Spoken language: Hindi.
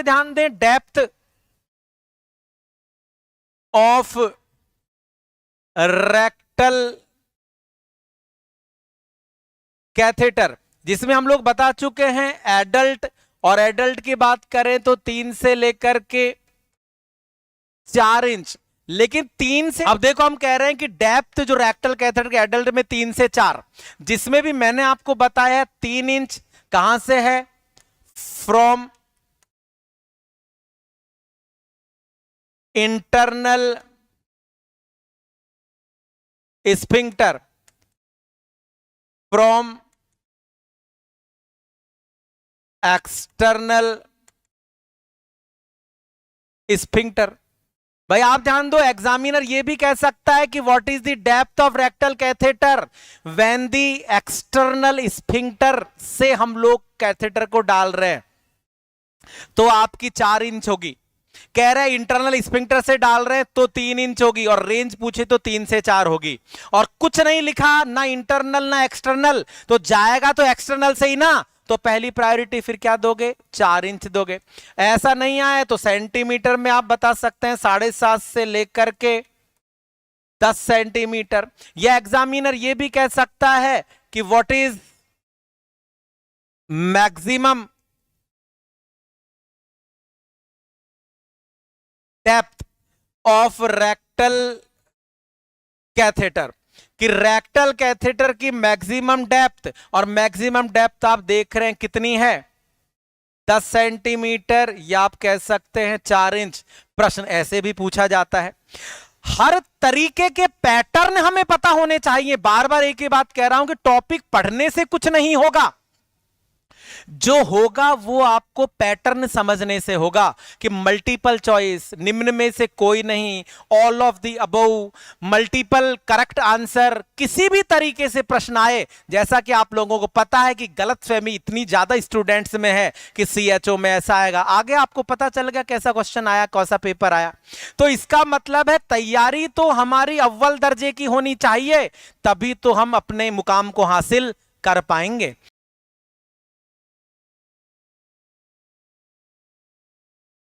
पे ध्यान दें, डेप्थ ऑफ रेक्टल कैथेटर, जिसमें हम लोग बता चुके हैं एडल्ट, और एडल्ट की बात करें तो 3 से लेकर के 4 इंच। लेकिन 3 से, अब देखो हम कह रहे हैं कि डेप्थ जो रेक्टल कैथेटर के एडल्ट में 3 से 4, जिसमें भी मैंने आपको बताया 3 इंच कहां से है, from internal sphincter, from external sphincter. भाई आप ध्यान दो, एग्जामिनर ये भी कह सकता है कि what is the depth of rectal catheter when the external sphincter से हम लोग कैथेटर को डाल रहे हैं, तो आपकी 4 इंच होगी। कह रहे हैं इंटरनल स्फिंक्टर से डाल रहे हैं तो 3 इंच होगी, और रेंज पूछे तो 3 से 4 होगी। और कुछ नहीं लिखा, ना इंटरनल ना एक्सटर्नल, तो जाएगा तो एक्सटर्नल से ही ना, तो पहली प्रायोरिटी फिर क्या दोगे, 4 इंच दोगे। ऐसा नहीं आए तो सेंटीमीटर में आप बता सकते हैं 7.5 से लेकर के 10 सेंटीमीटर। या एग्जामिनर ये भी कह सकता है कि what is maximum depth of rectal catheter, कि रेक्टल कैथेटर की मैक्सिमम डेप्थ, और मैक्सिमम डेप्थ आप देख रहे हैं कितनी है, 10 सेंटीमीटर, या आप कह सकते हैं 4 इंच। प्रश्न ऐसे भी पूछा जाता है। हर तरीके के पैटर्न हमें पता होने चाहिए। बार बार एक ही बात कह रहा हूं कि टॉपिक पढ़ने से कुछ नहीं होगा, जो होगा वो आपको पैटर्न समझने से होगा, कि मल्टीपल चॉइस, निम्न में से कोई नहीं, all of the above, multiple correct answer, किसी भी तरीके से प्रश्न आए। जैसा कि आप लोगों को पता है कि गलतफहमी इतनी ज्यादा स्टूडेंट्स में है कि सीएचओ में ऐसा आएगा, आगे आपको पता चल गया कैसा क्वेश्चन आया, कैसा पेपर आया। तो इसका मतलब है तैयारी तो हमारी अव्वल दर्जे की होनी चाहिए, तभी तो हम अपने मुकाम को हासिल कर पाएंगे।